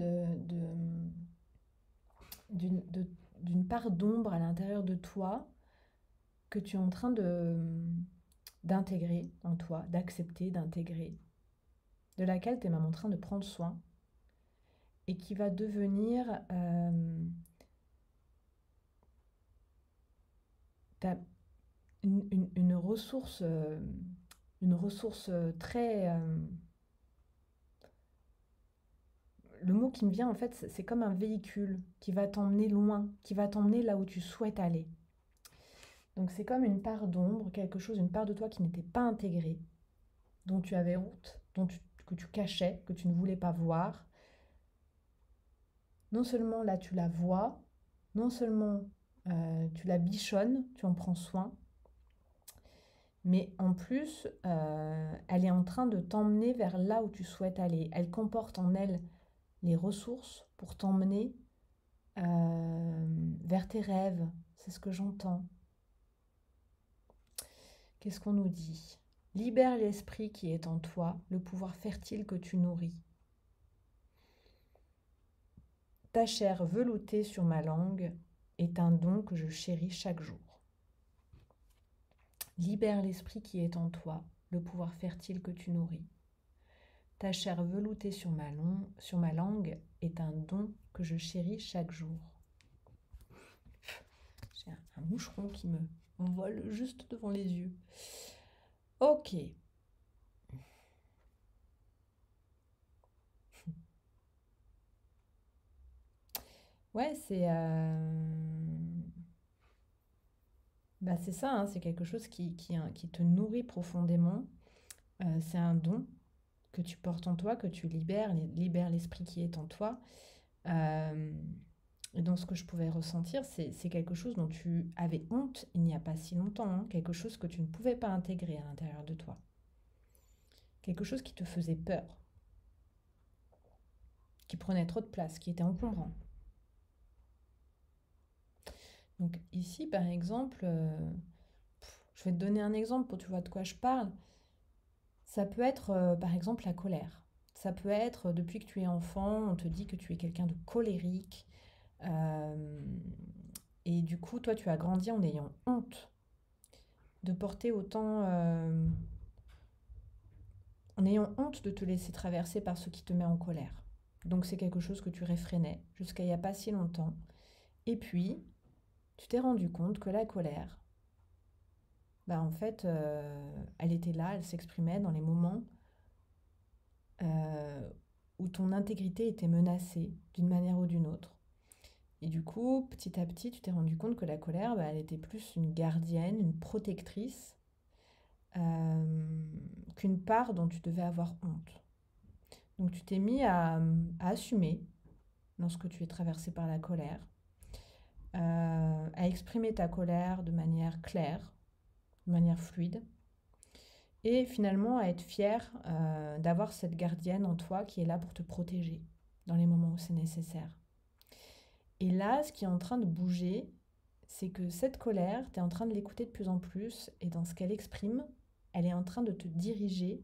d'une part d'ombre à l'intérieur de toi que tu es en train d'intégrer en toi, d'accepter, d'intégrer, de laquelle tu es même en train de prendre soin et qui va devenir une ressource très... le mot qui me vient en fait, c'est comme un véhicule qui va t'emmener loin, qui va t'emmener là où tu souhaites aller. Donc c'est comme une part d'ombre, quelque chose, une part de toi qui n'était pas intégrée, dont tu avais honte, que tu cachais, que tu ne voulais pas voir. Non seulement là tu la vois, non seulement tu la bichonnes, tu en prends soin, mais en plus elle est en train de t'emmener vers là où tu souhaites aller. Elle comporte en elle les ressources pour t'emmener vers tes rêves. C'est ce que j'entends. Qu'est-ce qu'on nous dit? Libère l'esprit qui est en toi, le pouvoir fertile que tu nourris. Ta chair veloutée sur ma langue est un don que je chéris chaque jour. Libère l'esprit qui est en toi, le pouvoir fertile que tu nourris. Ta chair veloutée sur ma langue est un don que je chéris chaque jour. J'ai un moucheron qui me vole juste devant les yeux. Ok. Ouais, c'est ça, hein, c'est quelque chose qui te nourrit profondément. C'est un don que tu portes en toi, que tu libères l'esprit qui est en toi. Et dans ce que je pouvais ressentir, c'est quelque chose dont tu avais honte il n'y a pas si longtemps, hein, quelque chose que tu ne pouvais pas intégrer à l'intérieur de toi. Quelque chose qui te faisait peur, qui prenait trop de place, qui était encombrant. Donc ici, par exemple, je vais te donner un exemple pour que tu vois de quoi je parle. Ça peut être, par exemple, la colère. Ça peut être, depuis que tu es enfant, on te dit que tu es quelqu'un de colérique. Et du coup, toi, tu as grandi en ayant honte de porter autant... en ayant honte de te laisser traverser par ce qui te met en colère. Donc c'est quelque chose que tu réfrénais jusqu'à il n'y a pas si longtemps. Et puis, tu t'es rendu compte que la colère, en fait, elle était là, elle s'exprimait dans les moments où ton intégrité était menacée d'une manière ou d'une autre. Et du coup, petit à petit, tu t'es rendu compte que la colère, elle était plus une gardienne, une protectrice, qu'une part dont tu devais avoir honte. Donc tu t'es mis à assumer lorsque tu es traversé par la colère, à exprimer ta colère de manière claire, de manière fluide, et finalement à être fier d'avoir cette gardienne en toi qui est là pour te protéger dans les moments où c'est nécessaire. Et là, ce qui est en train de bouger, c'est que cette colère, tu es en train de l'écouter de plus en plus, et dans ce qu'elle exprime, elle est en train de te diriger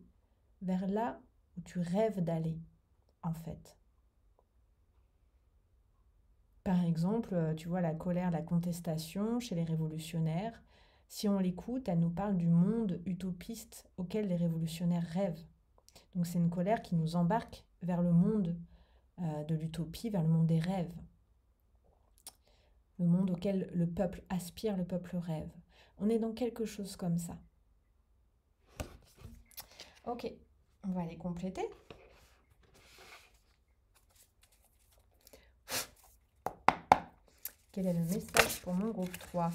vers là où tu rêves d'aller, en fait. Par exemple, tu vois la colère, la contestation chez les révolutionnaires. Si on l'écoute, elle nous parle du monde utopiste auquel les révolutionnaires rêvent. Donc c'est une colère qui nous embarque vers le monde de l'utopie, vers le monde des rêves. Le monde auquel le peuple aspire, le peuple rêve. On est dans quelque chose comme ça. Ok, on va aller compléter. Quel est le message pour mon groupe 3?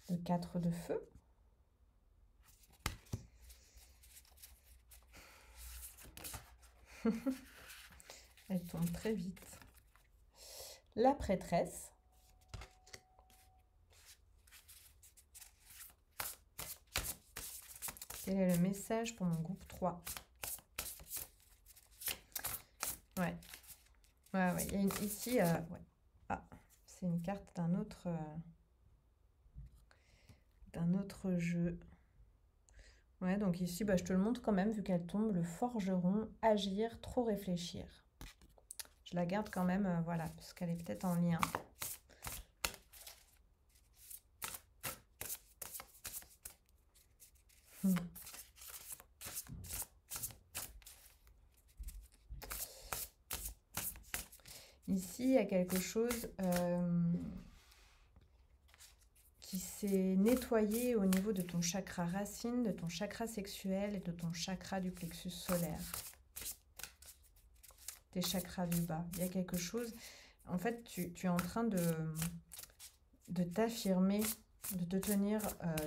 Le 4 de feu. Elle tombe très vite. La prêtresse. Quel est le message pour mon groupe 3? Ouais. Ouais. Il y a ici, ouais. Ah, c'est une carte d'un autre jeu. Ouais, donc ici, je te le montre quand même, vu qu'elle tombe, le forgeron, agir, trop réfléchir. Je la garde quand même, voilà, parce qu'elle est peut-être en lien. Ici, il y a quelque chose qui s'est nettoyé au niveau de ton chakra racine, de ton chakra sexuel et de ton chakra du plexus solaire. Tes chakras du bas. Il y a quelque chose... En fait, tu es en train de t'affirmer, de te tenir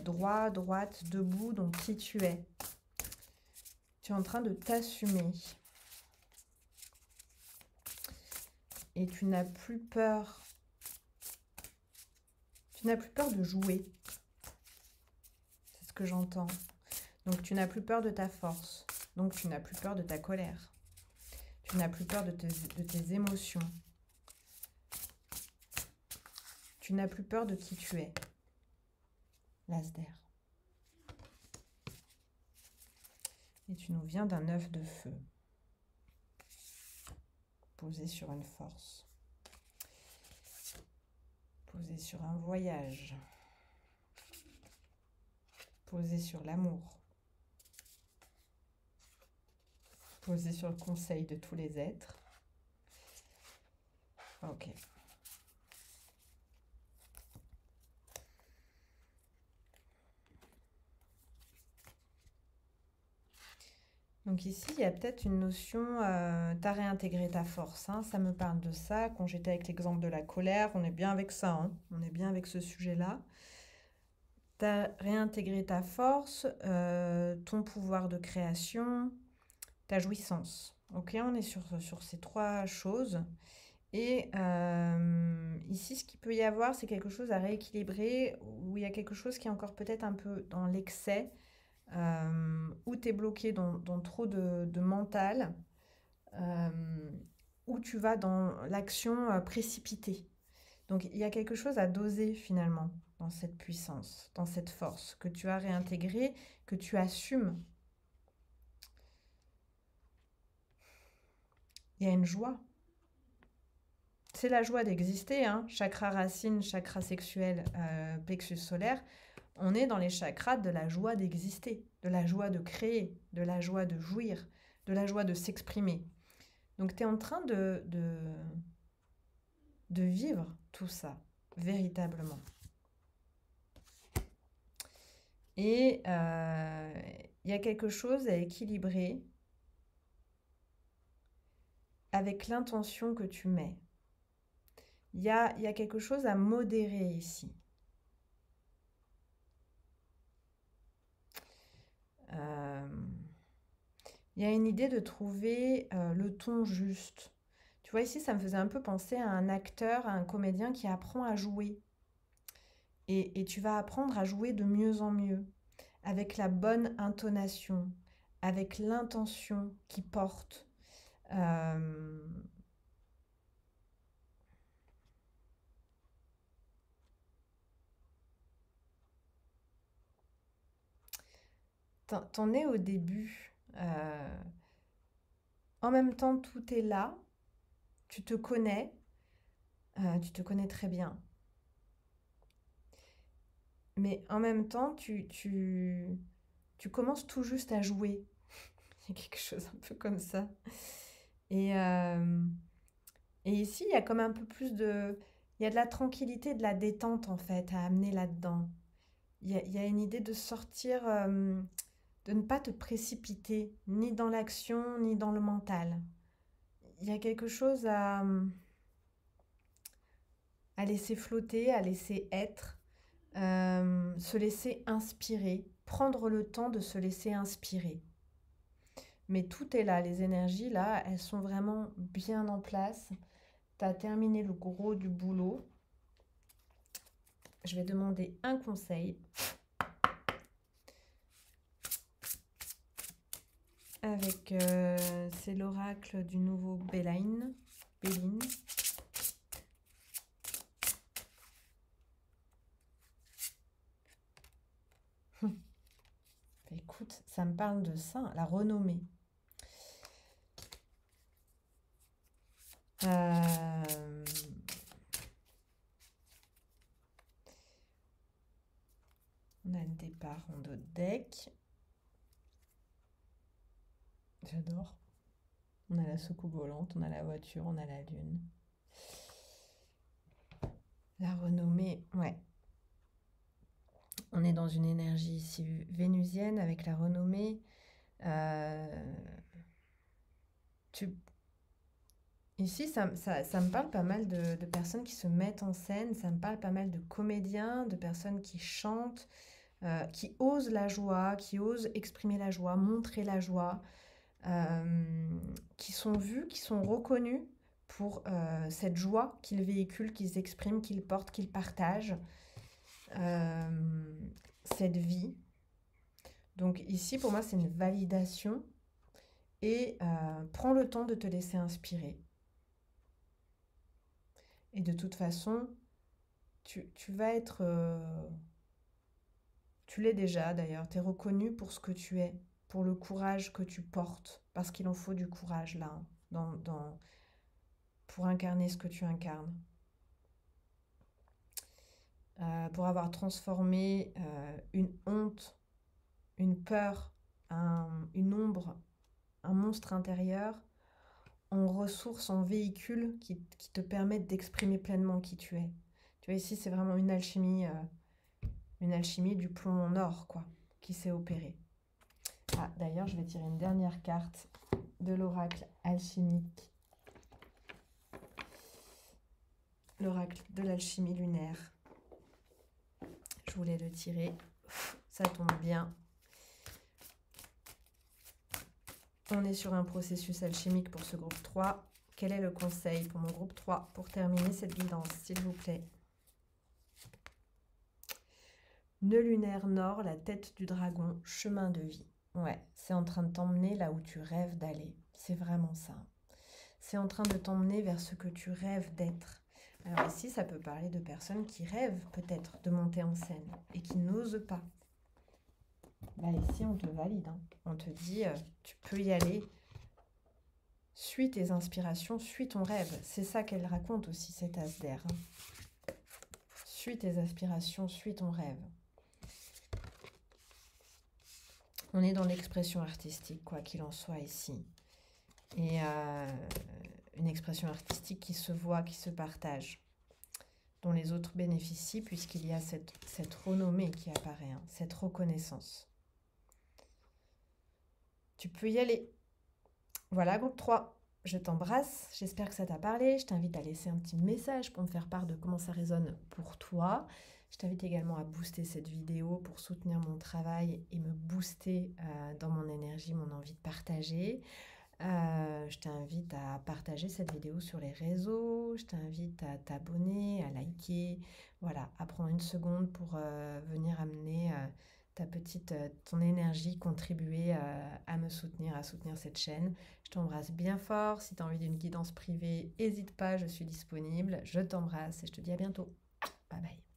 droit, droite, debout, donc qui tu es. Tu es en train de t'assumer. Et tu n'as plus peur. Tu n'as plus peur de jouer. C'est ce que j'entends. Donc tu n'as plus peur de ta force. Donc tu n'as plus peur de ta colère. Tu n'as plus peur de tes émotions. Tu n'as plus peur de qui tu es. L'as d'air. Et tu nous viens d'un œuf de feu. Posé sur une force. Posé sur un voyage. Posé sur l'amour. Posé sur le conseil de tous les êtres. Ok. Donc ici, il y a peut-être une notion, tu as réintégré ta force, hein, ça me parle de ça. Quand j'étais avec l'exemple de la colère, on est bien avec ça, hein, on est bien avec ce sujet-là. Tu as réintégré ta force, ton pouvoir de création, ta jouissance. Ok, on est sur ces trois choses. Et ici, ce qu'il peut y avoir, c'est quelque chose à rééquilibrer, où il y a quelque chose qui est encore peut-être un peu dans l'excès, où tu es bloqué dans trop de mental, où tu vas dans l'action précipitée. Donc il y a quelque chose à doser finalement dans cette puissance, dans cette force que tu as réintégrée, que tu assumes. Il y a une joie. C'est la joie d'exister, hein. Chakra racine, chakra sexuel, plexus solaire. On est dans les chakras de la joie d'exister, de la joie de créer, de la joie de jouir, de la joie de s'exprimer. Donc tu es en train de vivre tout ça, véritablement. Et il y a quelque chose à équilibrer avec l'intention que tu mets. Il y a quelque chose à modérer ici. Il y a une idée de trouver le ton juste. Tu Tu vois, ici, ça me faisait un peu penser à un acteur, à un comédien qui apprend à jouer. Et tu vas apprendre à jouer de mieux en mieux, avec la bonne intonation, avec l'intention qui porte. Euh, T'en es au début. En même temps, tout est là. Tu te connais. Tu te connais très bien. Mais en même temps, tu commences tout juste à jouer. Il y a quelque chose un peu comme ça. Et, euh, et ici, il y a comme un peu plus de... Il y a de la tranquillité, de la détente en fait à amener là-dedans. Il y a une idée de sortir, de ne pas te précipiter, ni dans l'action, ni dans le mental. Il y a quelque chose à laisser flotter, à laisser être, se laisser inspirer, prendre le temps de se laisser inspirer. Mais tout est là, les énergies là, elles sont vraiment bien en place. Tu as terminé le gros du boulot. Je vais demander un conseil avec, c'est l'oracle du nouveau Béline. Écoute, ça me parle de ça, la renommée. Euh, On a le départ en dos de deck. J'adore. On a la soucoupe volante, on a la voiture, on a la lune. La renommée, ouais. On est dans une énergie ici vénusienne avec la renommée. Euh, tu... Ici, ça me parle pas mal de personnes qui se mettent en scène, ça me parle pas mal de comédiens, de personnes qui chantent, qui osent la joie, qui osent exprimer la joie, montrer la joie, qui sont vus, qui sont reconnus pour cette joie qu'ils véhiculent, qu'ils expriment, qu'ils portent, qu'ils partagent, cette vie. Donc ici, pour moi, c'est une validation et prends le temps de te laisser inspirer. Et de toute façon, tu vas être... tu l'es déjà d'ailleurs, tu es reconnu pour ce que tu es, pour le courage que tu portes, parce qu'il en faut du courage là, hein, pour incarner ce que tu incarnes. Pour avoir transformé une honte, une peur, une ombre, un monstre intérieur en ressource, en véhicule qui te permettent d'exprimer pleinement qui tu es. Tu vois, ici, c'est vraiment une alchimie du plomb en or, quoi, qui s'est opérée. Ah, d'ailleurs, je vais tirer une dernière carte de l'oracle alchimique. L'oracle de l'alchimie lunaire. Je voulais le tirer. Ça tombe bien. On est sur un processus alchimique pour ce groupe 3. Quel est le conseil pour mon groupe 3 pour terminer cette guidance, s'il vous plaît? Nœud lunaire nord, la tête du dragon, chemin de vie. Ouais, c'est en train de t'emmener là où tu rêves d'aller. C'est vraiment ça. C'est en train de t'emmener vers ce que tu rêves d'être. Alors ici, ça peut parler de personnes qui rêvent peut-être de monter en scène et qui n'osent pas. Là, ici, on te valide, hein. On te dit, tu peux y aller. Suis tes inspirations, suis ton rêve. C'est ça qu'elle raconte aussi, cette as d'air. Hein. Suis tes aspirations, suis ton rêve. On est dans l'expression artistique, quoi qu'il en soit ici. Et une expression artistique qui se voit, qui se partage, dont les autres bénéficient, puisqu'il y a cette renommée qui apparaît, hein, cette reconnaissance. Tu peux y aller. Voilà, groupe 3. Je t'embrasse, j'espère que ça t'a parlé. Je t'invite à laisser un petit message pour me faire part de comment ça résonne pour toi. Je t'invite également à booster cette vidéo pour soutenir mon travail et me booster dans mon énergie, mon envie de partager. Je t'invite à partager cette vidéo sur les réseaux, je t'invite à t'abonner, à liker, voilà, à prendre une seconde pour, venir amener, ton énergie, contribuer, à me soutenir, à soutenir cette chaîne. Je t'embrasse bien fort. Si tu as envie d'une guidance privée, hésite pas, je suis disponible. Je t'embrasse et je te dis à bientôt. Bye bye.